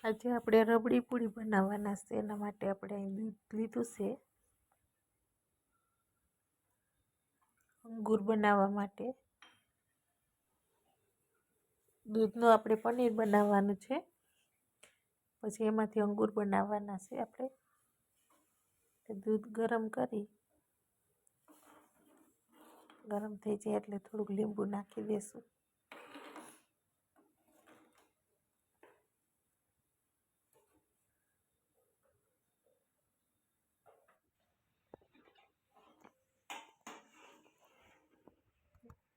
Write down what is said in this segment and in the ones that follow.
આજે આપણે રબડી પૂરી બનાવવાના છે. એના માટે આપણે અહીં દૂધ લીધું છે અંગૂર બનાવવા માટે. દૂધનું આપણે પનીર બનાવવાનું છે, પછી એમાંથી અંગૂર બનાવવાના છે આપણે. દૂધ ગરમ થઈ જાય એટલે થોડુંક લીંબુ નાખી દેશું.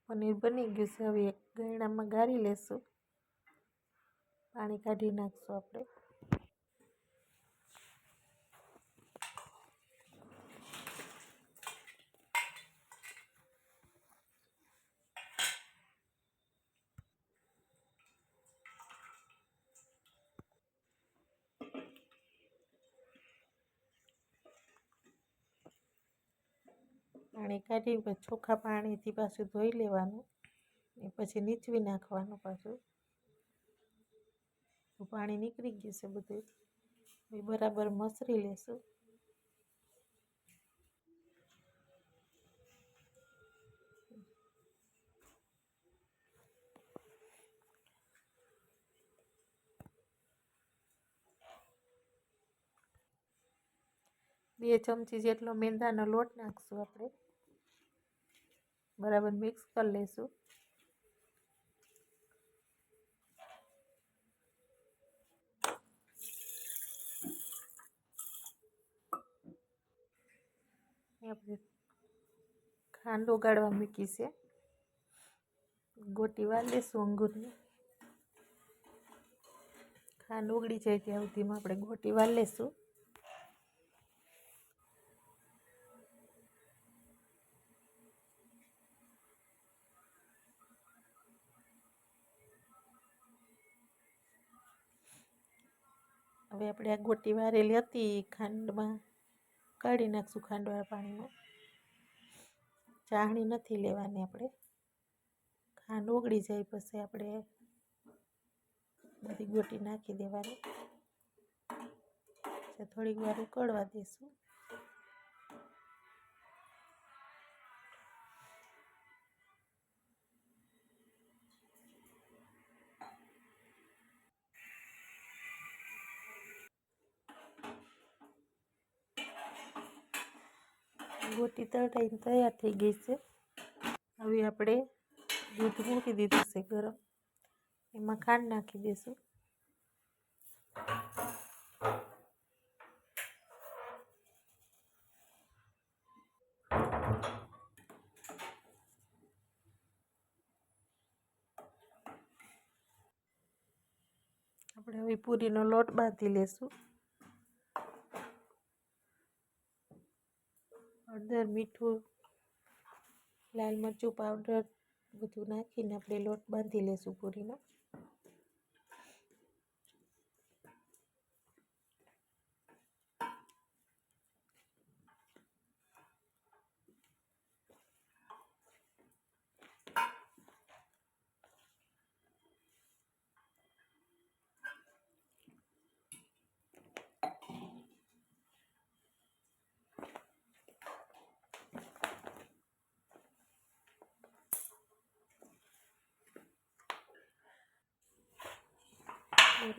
પનીર બની ગયું છે. હવે એક ગરણામાં ગાળી લેશું. પાણી કાઢી નાખશું આપણે. પાણી કાઢી પછી ચોખ્ખા પાણીથી પાછું ધોઈ લેવાનું, એ પછી નીચવી નાખવાનું પાછું. પાણી નીકળી ગયું છે બધું. એ બરાબર મસરી લેશું. બે ચમચી જેટલો મેંદાનો લોટ નાખશું આપણે. બરાબર મિક્સ કરી લઈશું. આપણે ખાંડ ઓગાળવા મૂકી છે. ગોટી વાર લેશું અંગૂરની. ખાંડ ઓગળી જાય ત્યાં સુધીમાં આપણે ગોટી વાર લેશું. હવે આપણે આ ગોટી વારેલી હતી ખાંડમાં કાઢી નાખશું. ખાંડવાળા પાણીમાં ચાહણી નથી લેવાની આપણે. ખાંડ ઓગળી જાય પછી આપણે બધી ગોટી નાખી દેવાની. થોડીક વાર ઉકળવા દઈશું. ગોટી તળાઈને તૈયાર થઈ ગઈ છે. હવે આપણે દૂધ મૂકી દીધું છે ગરમ. એમાં ખાંડ નાખી દઈશું. આપણે હવે પૂરીનો લોટ બાંધી લેશું. હળદર, મીઠું, લાલ મરચું પાવડર બધું નાખીને આપણે લોટ બાંધી લેશું પૂરીનો.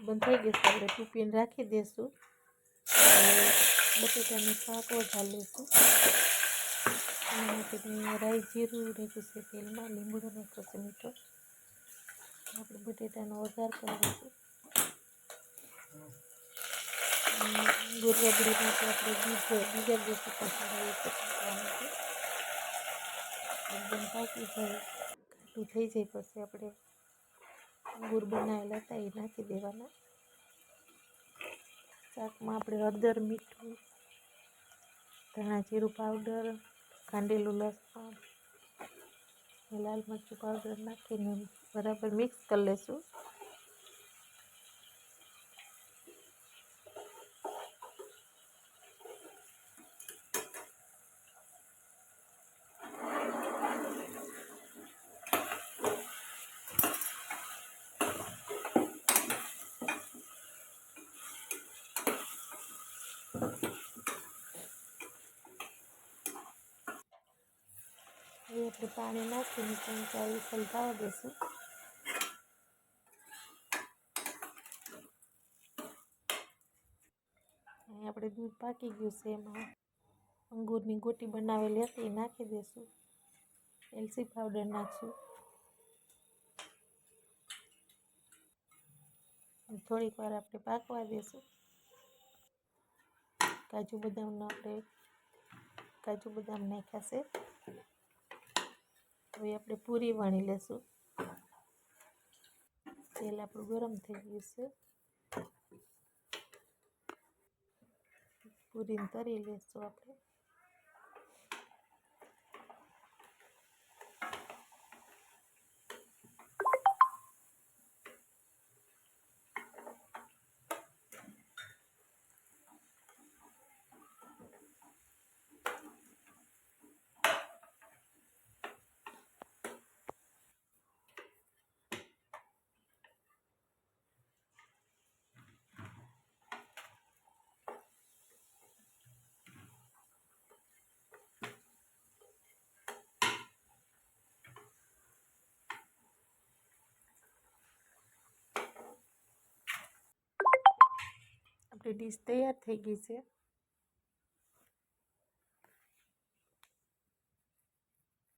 બંધ થઈ ગયું છે. આપણે ટૂપીને રાખી દઈશું. બટેટાનું શાક વઘારી લઈશું. એના માટે રાઈ જીરું નાખ્યું છે તેલમાં, લીમડો નાખ્યો છે મીઠો. આપણે બટેટાનો વઘાર કરી દઈશું. ગુરિયા માટે આપણે બીજા દિવસે એકદમ પાકી જાય, ઘાટું થઈ જાય પછી આપણે અંગૂર બનાવેલા હતા એ નાખી દેવાના. શાકમાં આપણે હળદર, મીઠું, ધાણા જીરું પાવડર, ખાંડેલું લસણ, લાલ મરચું પાવડર નાખીને બરાબર મિક્સ કરી લઈશું. હવે આપણે પાણી નાખીને 3-4 વિસલ થવા દઈશું. અહીં આપણે દૂધ પાકી ગયું છે, એમાં અંગૂરની ગોટી બનાવેલી હતી એ નાખી દઈશું. એલચી પાવડર નાખશું. થોડીક વાર આપણે પાકવા દઈશું. કાજુ બદામ નાખ્યા છે. હવે આપણે પૂરી વણી લેશું. તેલ આપણું ગરમ થઈ ગયું છે. પૂરીને તરી લેશું આપણે. આપણી ડીશ તૈયાર થઈ ગઈ છે.